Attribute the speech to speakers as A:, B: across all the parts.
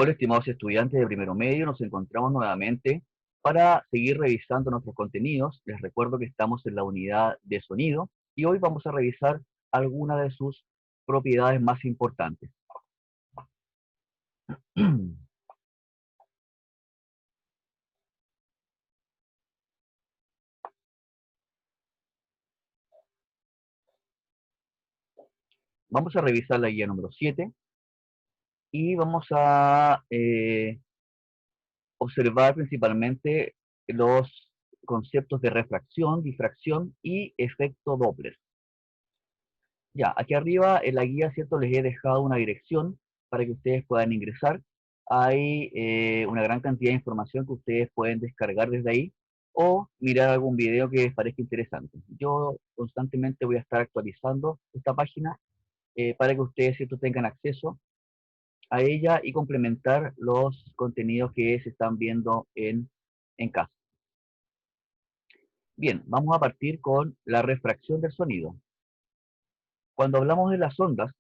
A: Hola, estimados estudiantes de primero medio, nos encontramos nuevamente para seguir revisando nuestros contenidos. Les recuerdo que estamos en la unidad de sonido y hoy vamos a revisar algunas de sus propiedades más importantes. Vamos a revisar la guía número 7 y vamos a observar principalmente los conceptos de refracción, difracción y efecto Doppler. Ya, aquí arriba en la guía, ¿cierto? Les he dejado una dirección para que ustedes puedan ingresar. Hay una gran cantidad de información que ustedes pueden descargar desde ahí o mirar algún video que les parezca interesante. Yo constantemente voy a estar actualizando esta página para que ustedes, ¿cierto?, tengan acceso a ella y complementar los contenidos que se están viendo en casa. Bien, vamos a partir con la refracción del sonido. Cuando hablamos de las ondas,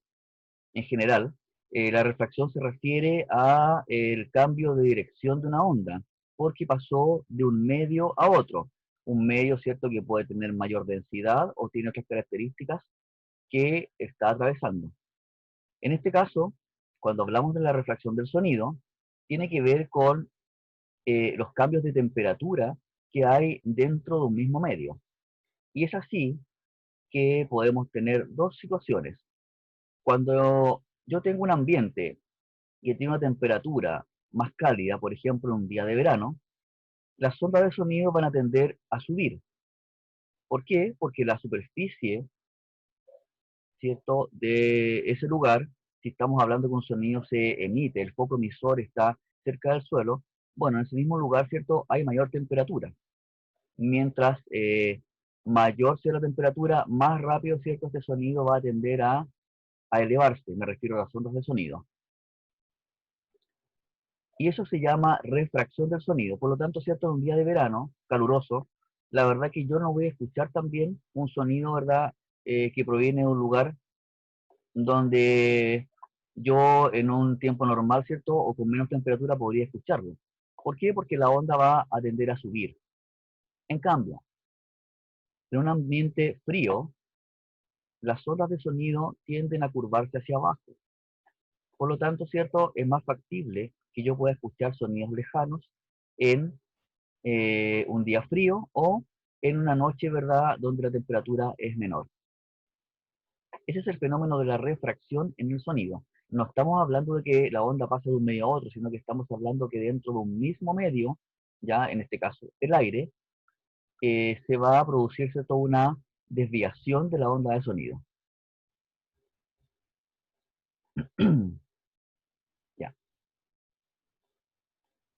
A: en general, la refracción se refiere a el cambio de dirección de una onda, porque pasó de un medio a otro. Un medio, ¿cierto?, que puede tener mayor densidad o tiene otras características que está atravesando. En este caso, cuando hablamos de la refracción del sonido, tiene que ver con los cambios de temperatura que hay dentro de un mismo medio. Y es así que podemos tener dos situaciones. Cuando yo tengo un ambiente que tiene una temperatura más cálida, por ejemplo, en un día de verano, las ondas de sonido van a tender a subir. ¿Por qué? Porque la superficie, ¿cierto?, de ese lugar, si estamos hablando que un sonido se emite, el foco emisor está cerca del suelo, bueno, en ese mismo lugar, ¿cierto?, hay mayor temperatura. Mientras mayor sea la temperatura, más rápido, ¿cierto?, este sonido va a tender a elevarse, me refiero a las ondas de sonido. Y eso se llama refracción del sonido. Por lo tanto, ¿cierto? En un día de verano, caluroso, la verdad que yo no voy a escuchar también un sonido, ¿verdad?, que proviene de un lugar donde yo en un tiempo normal, ¿cierto?, o con menos temperatura podría escucharlo. ¿Por qué? Porque la onda va a tender a subir. En cambio, en un ambiente frío, las ondas de sonido tienden a curvarse hacia abajo. Por lo tanto, ¿cierto?, es más factible que yo pueda escuchar sonidos lejanos en un día frío o en una noche, ¿verdad?, donde la temperatura es menor. Ese es el fenómeno de la refracción en el sonido. No estamos hablando de que la onda pase de un medio a otro, sino que estamos hablando que dentro de un mismo medio, ya en este caso el aire, se va a producirse toda una desviación de la onda de sonido. Ya.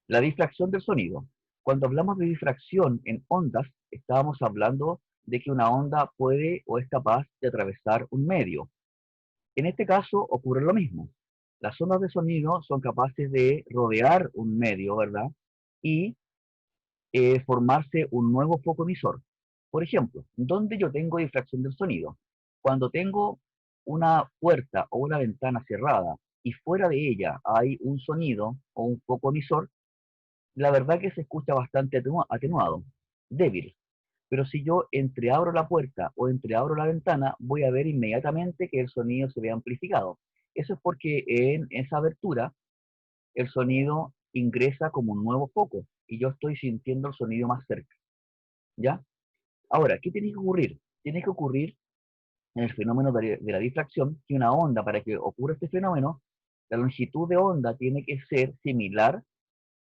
A: La difracción del sonido. Cuando hablamos de difracción en ondas, estábamos hablando de que una onda puede o es capaz de atravesar un medio. En este caso ocurre lo mismo. Las ondas de sonido son capaces de rodear un medio, ¿verdad? Y formarse un nuevo foco emisor. Por ejemplo, ¿dónde yo tengo difracción del sonido? Cuando tengo una puerta o una ventana cerrada y fuera de ella hay un sonido o un foco emisor, la verdad que se escucha bastante atenuado, débil. Pero si yo entreabro la puerta o entreabro la ventana, voy a ver inmediatamente que el sonido se ve amplificado. Eso es porque en esa abertura el sonido ingresa como un nuevo foco y yo estoy sintiendo el sonido más cerca. ¿Ya? Ahora, ¿qué tiene que ocurrir? Tiene que ocurrir en el fenómeno de la difracción que una onda, para que ocurra este fenómeno, la longitud de onda tiene que ser similar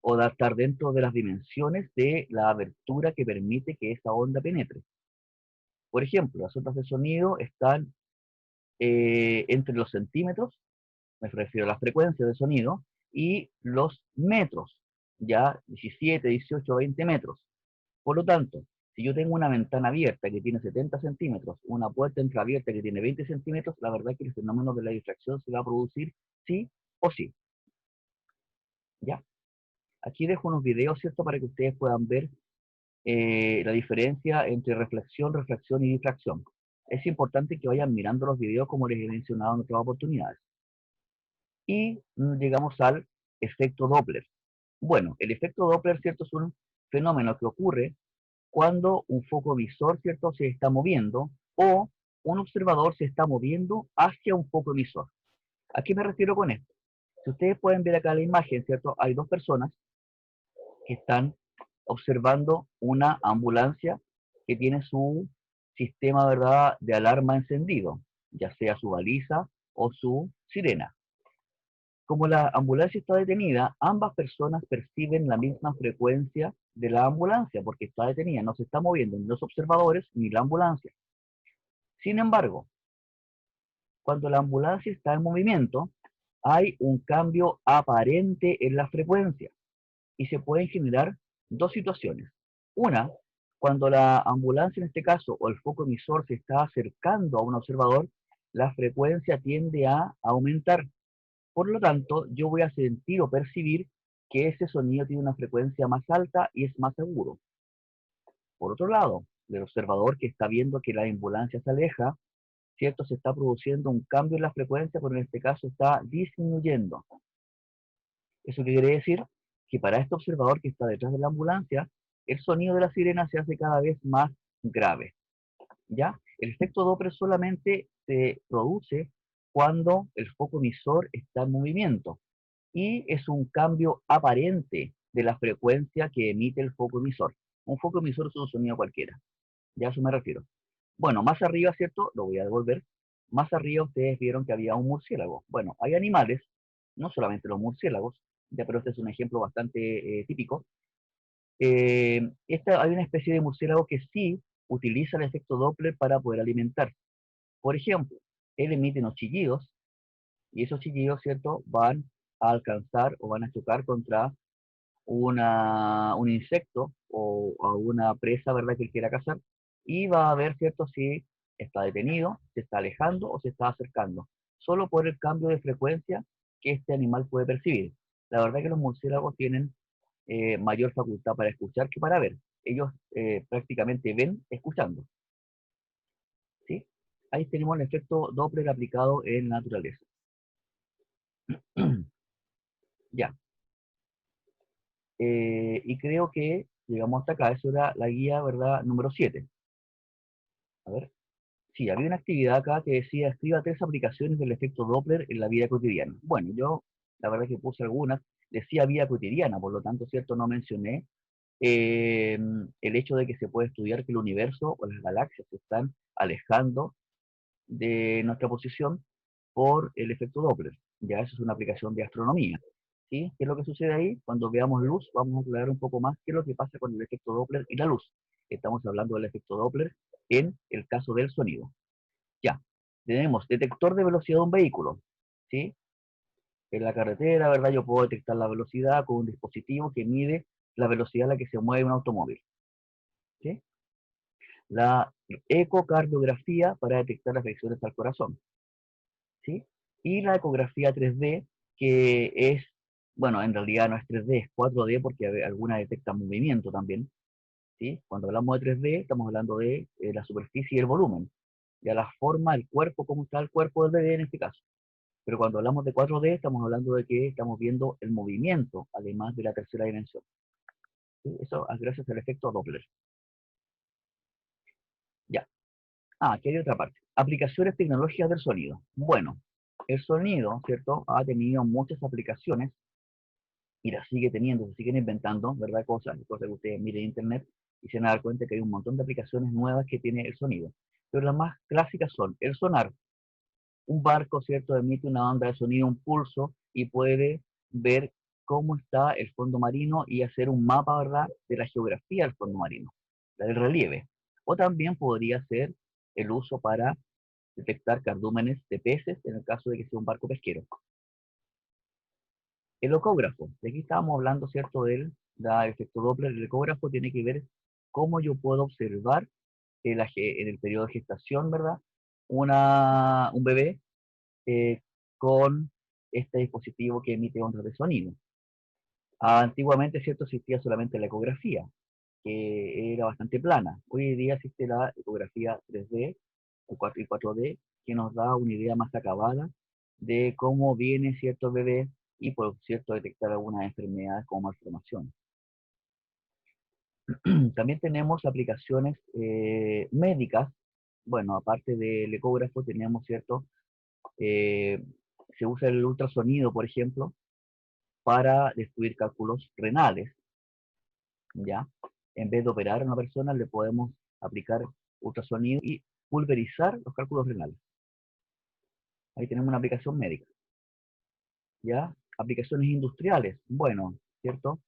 A: o de estar dentro de las dimensiones de la abertura que permite que esa onda penetre. Por ejemplo, las ondas de sonido están entre los centímetros, me refiero a la frecuencia de sonido, y los metros, ya 17, 18, 20 metros. Por lo tanto, si yo tengo una ventana abierta que tiene 70 centímetros, una puerta entreabierta que tiene 20 centímetros, la verdad es que el fenómeno de la difracción se va a producir sí o sí. ¿Ya? Aquí dejo unos videos, ¿cierto?, para que ustedes puedan ver la diferencia entre reflexión, refracción y difracción. Es importante que vayan mirando los videos como les he mencionado en otras oportunidades. Y llegamos al efecto Doppler. Bueno, el efecto Doppler, ¿cierto? Es un fenómeno que ocurre cuando un foco emisor, ¿cierto?, se está moviendo o un observador se está moviendo hacia un foco emisor. ¿A qué me refiero con esto? Si ustedes pueden ver acá la imagen, ¿cierto? Hay dos personas que están observando una ambulancia que tiene su sistema, ¿verdad?, de alarma encendido, ya sea su baliza o su sirena. Como la ambulancia está detenida, ambas personas perciben la misma frecuencia de la ambulancia porque está detenida, no se está moviendo ni los observadores ni la ambulancia. Sin embargo, cuando la ambulancia está en movimiento, hay un cambio aparente en la frecuencia y se pueden generar dos situaciones. Una, cuando la ambulancia en este caso o el foco emisor se está acercando a un observador, la frecuencia tiende a aumentar. Por lo tanto, yo voy a sentir o percibir que ese sonido tiene una frecuencia más alta y es más seguro. Por otro lado, el observador que está viendo que la ambulancia se aleja, ¿cierto? Se está produciendo un cambio en la frecuencia, pero en este caso está disminuyendo. ¿Eso qué quiere decir? Que para este observador que está detrás de la ambulancia, el sonido de la sirena se hace cada vez más grave. ¿Ya? El efecto Doppler solamente se produce cuando el foco emisor está en movimiento y es un cambio aparente de la frecuencia que emite el foco emisor. Un foco emisor es un sonido cualquiera. Ya a eso me refiero. Bueno, más arriba, ¿cierto? Lo voy a devolver. Más arriba ustedes vieron que había un murciélago. Bueno, hay animales, no solamente los murciélagos, ya, pero este es un ejemplo bastante típico. Hay una especie de murciélago que sí utiliza el efecto Doppler para poder alimentarse. Por ejemplo, él emite unos chillidos y esos chillidos, ¿cierto?, van a alcanzar o van a chocar contra un insecto o a una presa, ¿verdad?, que él quiera cazar, y va a ver, ¿cierto?, si está detenido, se está alejando o se está acercando, solo por el cambio de frecuencia que este animal puede percibir. La verdad que los murciélagos tienen mayor facultad para escuchar que para ver. Ellos prácticamente ven escuchando. ¿Sí? Ahí tenemos el efecto Doppler aplicado en la naturaleza. Ya. Y creo que llegamos hasta acá. Eso era la guía, ¿verdad? Número 7. A ver. Sí, había una actividad acá que decía, escriba 3 aplicaciones del efecto Doppler en la vida cotidiana. Bueno, yo la verdad que puse algunas, decía vida cotidiana, por lo tanto, ¿cierto? No mencioné el hecho de que se puede estudiar que el universo o las galaxias se están alejando de nuestra posición por el efecto Doppler. Ya eso es una aplicación de astronomía. ¿Sí? ¿Qué es lo que sucede ahí? Cuando veamos luz, vamos a aclarar un poco más qué es lo que pasa con el efecto Doppler y la luz. Estamos hablando del efecto Doppler en el caso del sonido. Ya, tenemos detector de velocidad de un vehículo. ¿Sí? En la carretera, ¿verdad? Yo puedo detectar la velocidad con un dispositivo que mide la velocidad a la que se mueve un automóvil. ¿Sí? La ecocardiografía para detectar afecciones al corazón. ¿Sí? Y la ecografía 3D, que es, bueno, en realidad no es 3D, es 4D porque alguna detecta movimiento también. ¿Sí? Cuando hablamos de 3D, estamos hablando de la superficie y el volumen, ya la forma, el cuerpo, cómo está el cuerpo del bebé en este caso. Pero cuando hablamos de 4D, estamos hablando de que estamos viendo el movimiento, además de la tercera dimensión. ¿Sí? Eso es gracias al efecto Doppler. Ya. Aquí hay otra parte. Aplicaciones tecnológicas del sonido. Bueno, el sonido, ¿cierto?, ha tenido muchas aplicaciones y las sigue teniendo, se siguen inventando, ¿verdad? Cosas que ustedes miren en internet y se van a dar cuenta que hay un montón de aplicaciones nuevas que tiene el sonido. Pero las más clásicas son el sonar. Un barco, ¿cierto?, emite una onda de sonido, un pulso, y puede ver cómo está el fondo marino y hacer un mapa, ¿verdad?, de la geografía del fondo marino, del relieve. O también podría ser el uso para detectar cardúmenes de peces en el caso de que sea un barco pesquero. El ecógrafo, de aquí estábamos hablando, ¿cierto?, del efecto Doppler. El ecógrafo tiene que ver cómo yo puedo observar en el periodo de gestación, ¿verdad?, un bebé eh, con este dispositivo que emite ondas de sonido. Antiguamente, ¿cierto?, existía solamente la ecografía, que era bastante plana. Hoy en día existe la ecografía 3D y 4D, que nos da una idea más acabada de cómo viene cierto bebé y por cierto detectar algunas enfermedades como malformaciones. También tenemos aplicaciones médicas. Bueno, aparte del ecógrafo tenemos, ¿cierto? Se usa el ultrasonido, por ejemplo, para descubrir cálculos renales, ¿ya? En vez de operar a una persona, le podemos aplicar ultrasonido y pulverizar los cálculos renales. Ahí tenemos una aplicación médica, ¿ya? Aplicaciones industriales, bueno, ¿cierto?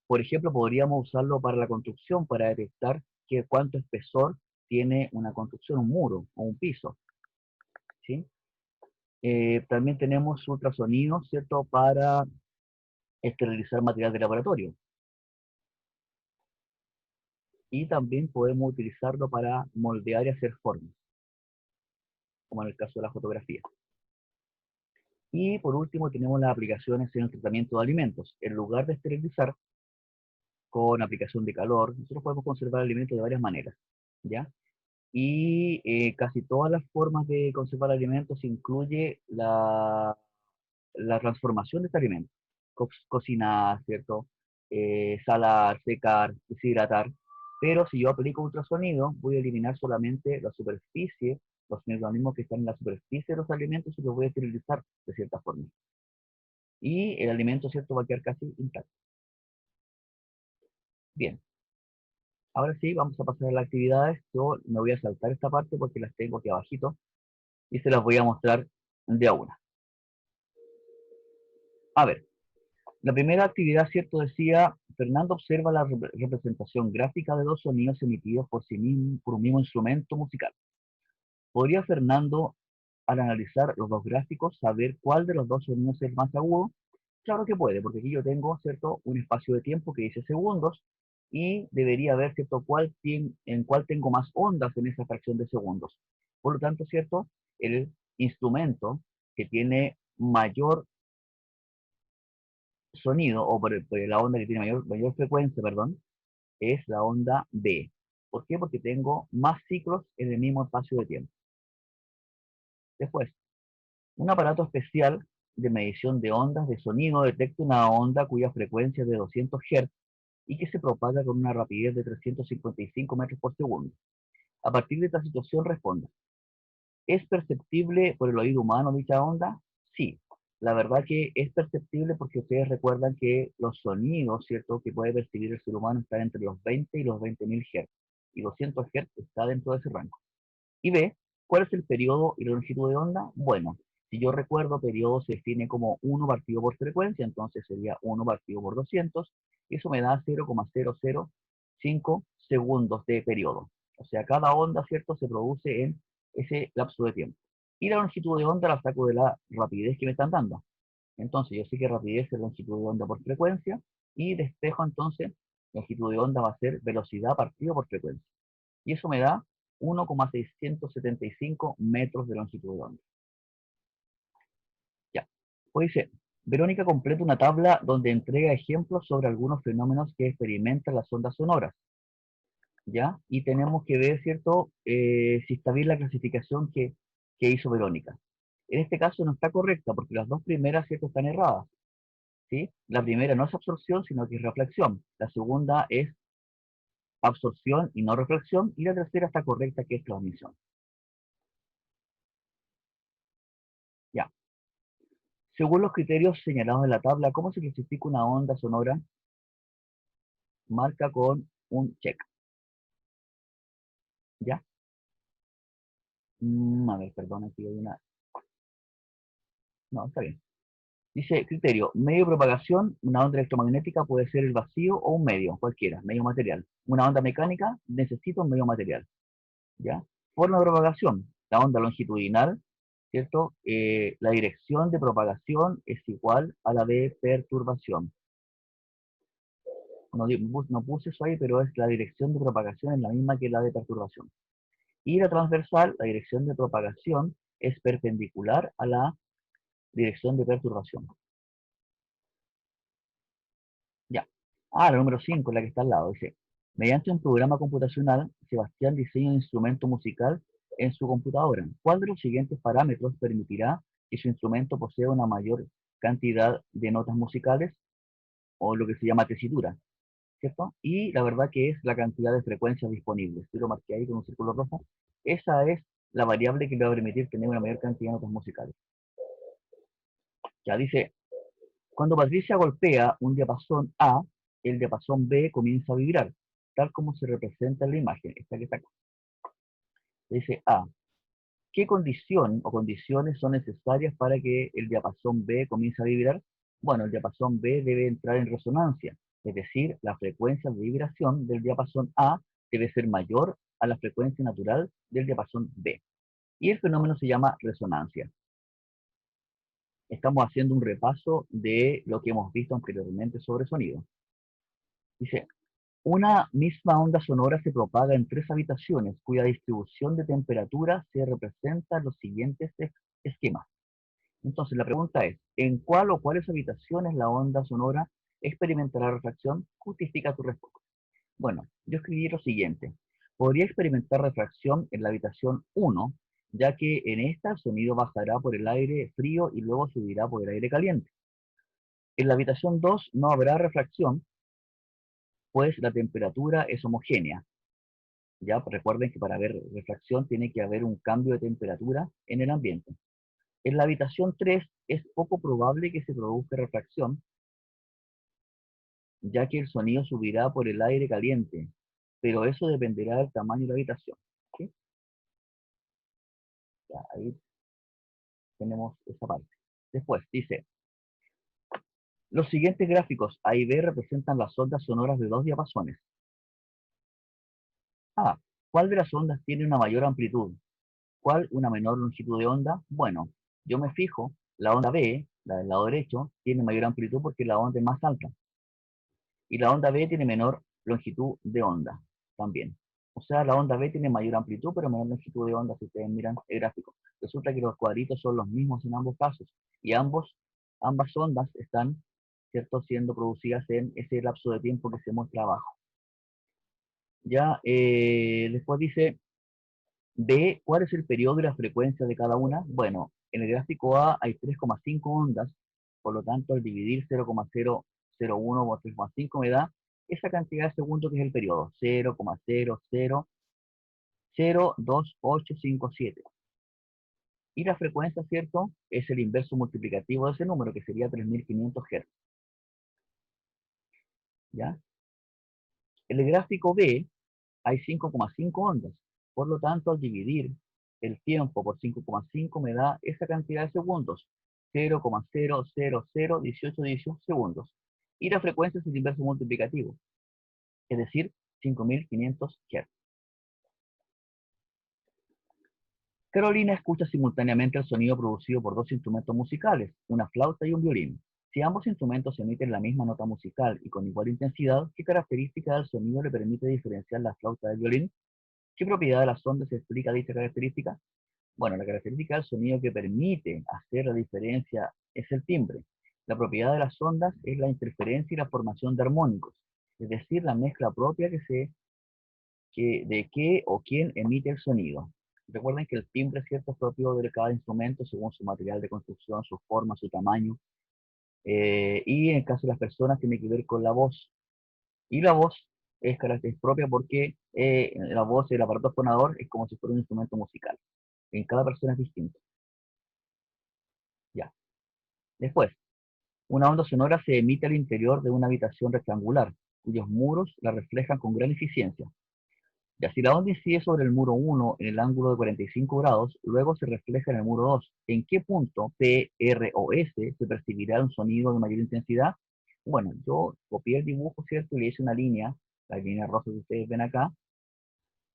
A: Por ejemplo, podríamos usarlo para la construcción, para detectar cuánto espesor tiene una construcción, un muro o un piso, ¿sí? También tenemos ultrasonidos, ¿cierto? Para esterilizar material de laboratorio. Y también podemos utilizarlo para moldear y hacer formas, como en el caso de la fotografía. Y por último tenemos las aplicaciones en el tratamiento de alimentos. En lugar de esterilizar con aplicación de calor, nosotros podemos conservar alimentos de varias maneras, ¿ya? Y casi todas las formas de conservar alimentos incluye la transformación de este alimento. Cocinar, ¿cierto? Salar, secar, deshidratar. Pero si yo aplico ultrasonido, voy a eliminar solamente la superficie, los microorganismos que están en la superficie de los alimentos y los voy a esterilizar de cierta forma. Y el alimento, ¿cierto?, va a quedar casi intacto. Bien. Ahora sí, vamos a pasar a las actividades. Yo me voy a saltar esta parte porque las tengo aquí abajito y se las voy a mostrar de a una. A ver, la primera actividad, ¿cierto? Decía, Fernando observa la representación gráfica de dos sonidos emitidos por un mismo instrumento musical. ¿Podría Fernando, al analizar los dos gráficos, saber cuál de los dos sonidos es más agudo? Claro que puede, porque aquí yo tengo, ¿cierto?, un espacio de tiempo que dice segundos y debería ver, ¿cierto?, en cuál tengo más ondas en esa fracción de segundos. Por lo tanto, ¿cierto?, el instrumento que tiene mayor sonido, o por la onda que tiene mayor frecuencia, perdón, es la onda B. ¿Por qué? Porque tengo más ciclos en el mismo espacio de tiempo. Después, un aparato especial de medición de ondas de sonido detecta una onda cuya frecuencia es de 200 Hz y que se propaga con una rapidez de 355 metros por segundo. A partir de esta situación responda, ¿es perceptible por el oído humano dicha onda? Sí, la verdad que es perceptible porque ustedes recuerdan que los sonidos, ¿cierto?, que puede percibir el ser humano están entre los 20 y los 20.000 Hz, y 200 Hz está dentro de ese rango. Y B, ¿cuál es el periodo y la longitud de onda? Bueno, si yo recuerdo, periodo se define como 1 partido por frecuencia, entonces sería 1 partido por 200, y eso me da 0,005 segundos de periodo. O sea, cada onda, ¿cierto?, se produce en ese lapso de tiempo. Y la longitud de onda la saco de la rapidez que me están dando. Entonces, yo sé que rapidez es longitud de onda por frecuencia, y despejo entonces, longitud de onda va a ser velocidad partido por frecuencia. Y eso me da 1,675 metros de longitud de onda. Ya. Pues dice, Verónica completa una tabla donde entrega ejemplos sobre algunos fenómenos que experimentan las ondas sonoras. ¿Ya? Y tenemos que ver, ¿cierto?, si está bien la clasificación que hizo Verónica. En este caso no está correcta porque las dos primeras, ¿cierto?, están erradas. ¿Sí? La primera no es absorción, sino que es reflexión. La segunda es absorción y no reflexión. Y la tercera está correcta, que es transmisión. Ya. Según los criterios señalados en la tabla, ¿cómo se clasifica una onda sonora? Marca con un check. ¿Ya? A ver, perdón, aquí hay una... No, está bien. Dice, criterio, medio de propagación, una onda electromagnética puede ser el vacío o un medio, cualquiera, medio material. Una onda mecánica necesita un medio material. ¿Ya? Forma de propagación, la onda longitudinal, ¿cierto? La dirección de propagación es igual a la de perturbación. No puse eso ahí, pero es la dirección de propagación es la misma que la de perturbación. Y la transversal, la dirección de propagación, es perpendicular a la dirección de perturbación. Ya. La número 5, la que está al lado, dice, mediante un programa computacional, Sebastián diseña un instrumento musical en su computadora. ¿Cuál de los siguientes parámetros permitirá que su instrumento posee una mayor cantidad de notas musicales, o lo que se llama tesitura, ¿cierto? Y la verdad que es la cantidad de frecuencias disponibles. Yo lo marqué ahí con un círculo rojo. Esa es la variable que le va a permitir tener una mayor cantidad de notas musicales. Ya dice, cuando Patricia golpea un diapasón A, el diapasón B comienza a vibrar, tal como se representa en la imagen, esta que está acá. Dice A, ¿qué condición o condiciones son necesarias para que el diapasón B comience a vibrar? Bueno, el diapasón B debe entrar en resonancia, es decir, la frecuencia de vibración del diapasón A debe ser mayor a la frecuencia natural del diapasón B. Y el fenómeno se llama resonancia. Estamos haciendo un repaso de lo que hemos visto anteriormente sobre sonido. Dice, una misma onda sonora se propaga en 3 habitaciones, cuya distribución de temperatura se representa en los siguientes esquemas. Entonces, la pregunta es, ¿en cuál o cuáles habitaciones la onda sonora experimentará refracción? Justifica tu respuesta. Bueno, yo escribí lo siguiente. Podría experimentar refracción en la habitación 1, ya que en esta el sonido bajará por el aire frío y luego subirá por el aire caliente. En la habitación 2 no habrá refracción, pues la temperatura es homogénea. Ya recuerden que para haber refracción tiene que haber un cambio de temperatura en el ambiente. En la habitación 3 es poco probable que se produzca refracción, ya que el sonido subirá por el aire caliente, pero eso dependerá del tamaño de la habitación. ¿Sí? Ya, ahí tenemos esa parte. Después dice, los siguientes gráficos A y B representan las ondas sonoras de 2 diapasones. A, ¿cuál de las ondas tiene una mayor amplitud? ¿Cuál una menor longitud de onda? Bueno, yo me fijo, la onda B, la del lado derecho, tiene mayor amplitud porque la onda es más alta. Y la onda B tiene menor longitud de onda también. O sea, la onda B tiene mayor amplitud, pero menor longitud de onda si ustedes miran el gráfico. Resulta que los cuadritos son los mismos en ambos casos. Y ambas ondas están, ¿cierto?, siendo producidas en ese lapso de tiempo que se muestra abajo. Ya, después dice, B, ¿cuál es el periodo y la frecuencia de cada una? Bueno, en el gráfico A hay 3,5 ondas, por lo tanto, al dividir 0,001 por 3,5 me da esa cantidad de segundos que es el periodo, 0,0002857. Y la frecuencia, ¿cierto?, es el inverso multiplicativo de ese número, que sería 3500 Hz. ¿Ya? En el gráfico B hay 5,5 ondas. Por lo tanto, al dividir el tiempo por 5,5 me da esa cantidad de segundos, 0,0001818 segundos. Y la frecuencia es el inverso multiplicativo, es decir, 5500 Hz. Carolina escucha simultáneamente el sonido producido por 2 instrumentos musicales, una flauta y un violín. Si ambos instrumentos emiten la misma nota musical y con igual intensidad, ¿qué característica del sonido le permite diferenciar la flauta del violín? ¿Qué propiedad de las ondas explica dicha característica? Bueno, la característica del sonido que permite hacer la diferencia es el timbre. La propiedad de las ondas es la interferencia y la formación de armónicos, es decir, la mezcla propia de qué o quién emite el sonido. Recuerden que el timbre, ¿cierto?, es propio de cada instrumento según su material de construcción, su forma, su tamaño. Y en el caso de las personas tiene que ver con la voz. Y la voz es propia porque la voz del aparato fonador es como si fuera un instrumento musical. En cada persona es distinto. Ya. Después, una onda sonora se emite al interior de una habitación rectangular, cuyos muros la reflejan con gran eficiencia. Ya, si la onda incide sobre el muro 1 en el ángulo de 45 grados, luego se refleja en el muro 2. ¿En qué punto P, R o S se percibirá un sonido de mayor intensidad? Bueno, yo copié el dibujo, ¿cierto? Y le hice una línea, la línea roja que ustedes ven acá,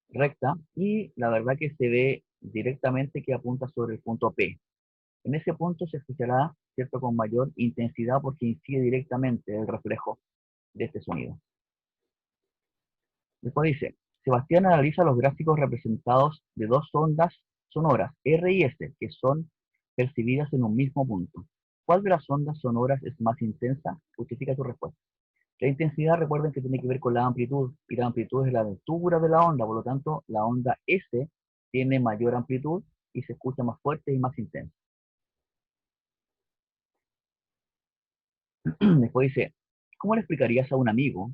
A: recta, y la verdad que se ve directamente que apunta sobre el punto P. En ese punto se escuchará, ¿cierto?, con mayor intensidad porque incide directamente el reflejo de este sonido. Después dice, Sebastián analiza los gráficos representados de 2 ondas sonoras, R y S, que son percibidas en un mismo punto. ¿Cuál de las ondas sonoras es más intensa? Justifica tu respuesta. La intensidad, recuerden que tiene que ver con la amplitud, y la amplitud es la altura de la onda, por lo tanto, la onda S tiene mayor amplitud y se escucha más fuerte y más intensa. Después dice, ¿cómo le explicarías a un amigo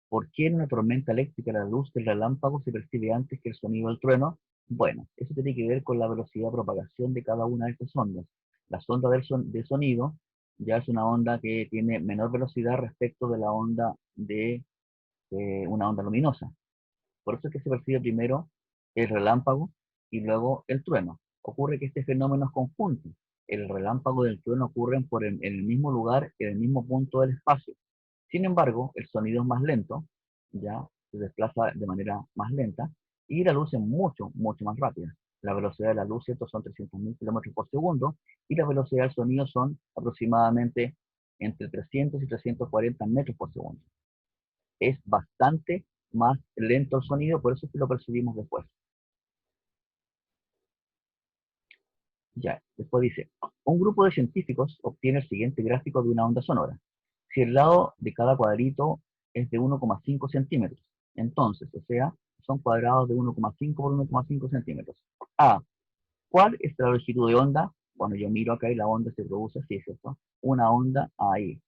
A: por qué en una tormenta eléctrica la luz del relámpago se percibe antes que el sonido del trueno? Bueno, eso tiene que ver con la velocidad de propagación de cada una de estas ondas. La onda de sonido ya es una onda que tiene menor velocidad respecto de la onda de una onda luminosa. Por eso es que se percibe primero el relámpago y luego el trueno. Ocurre que este fenómeno es conjunto. El relámpago y el trueno ocurren en el mismo lugar, en el mismo punto del espacio. Sin embargo, el sonido es más lento, ya se desplaza de manera más lenta, y la luz es mucho, mucho más rápida. La velocidad de la luz, ¿cierto?, son 300.000 kilómetros por segundo, y la velocidad del sonido son aproximadamente entre 300 y 340 metros por segundo. Es bastante más lento el sonido, por eso es que lo percibimos después. Ya, después dice, un grupo de científicos obtiene el siguiente gráfico de una onda sonora. Si el lado de cada cuadrito es de 1,5 centímetros, entonces, o sea, son cuadrados de 1,5 por 1,5 centímetros. A, ¿cuál es la longitud de onda? Cuando yo miro acá y la onda se produce así, ¿cierto? Una onda ahí,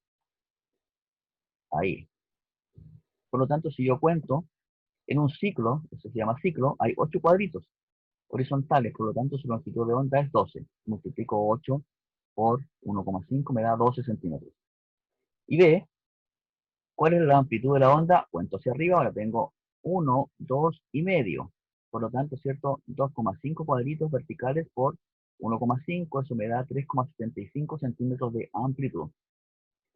A: ahí. Por lo tanto, si yo cuento, en un ciclo, eso se llama ciclo, hay 8 cuadritos horizontales, por lo tanto su longitud de onda es 12. Multiplico 8 por 1,5 me da 12 centímetros. Y B, ¿cuál es la amplitud de la onda? Cuento hacia arriba, ahora tengo 1, 2 y medio. Por lo tanto, ¿cierto? 2,5 cuadritos verticales por 1,5, eso me da 3,75 centímetros de amplitud.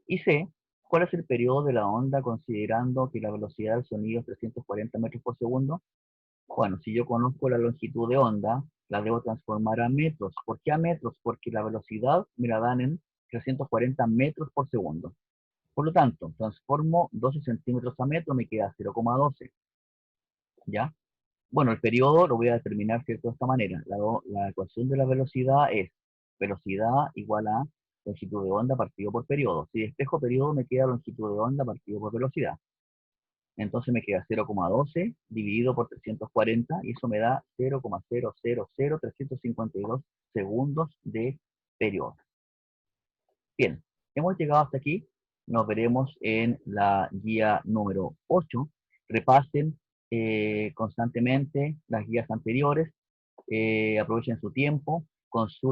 A: Y C, ¿cuál es el periodo de la onda considerando que la velocidad del sonido es 340 metros por segundo? Bueno, si yo conozco la longitud de onda, la debo transformar a metros. ¿Por qué a metros? Porque la velocidad me la dan en 340 metros por segundo. Por lo tanto, transformo 12 centímetros a metro, me queda 0,12. ¿Ya? Bueno, el periodo lo voy a determinar, ¿cierto?, de esta manera. La ecuación de la velocidad es velocidad igual a longitud de onda partido por periodo. Si despejo periodo, me queda longitud de onda partido por velocidad. Entonces me queda 0,12 dividido por 340 y eso me da 0,000352 segundos de periodo. Bien, hemos llegado hasta aquí. Nos veremos en la guía número 8. Repasen constantemente las guías anteriores. Aprovechen su tiempo. Consulten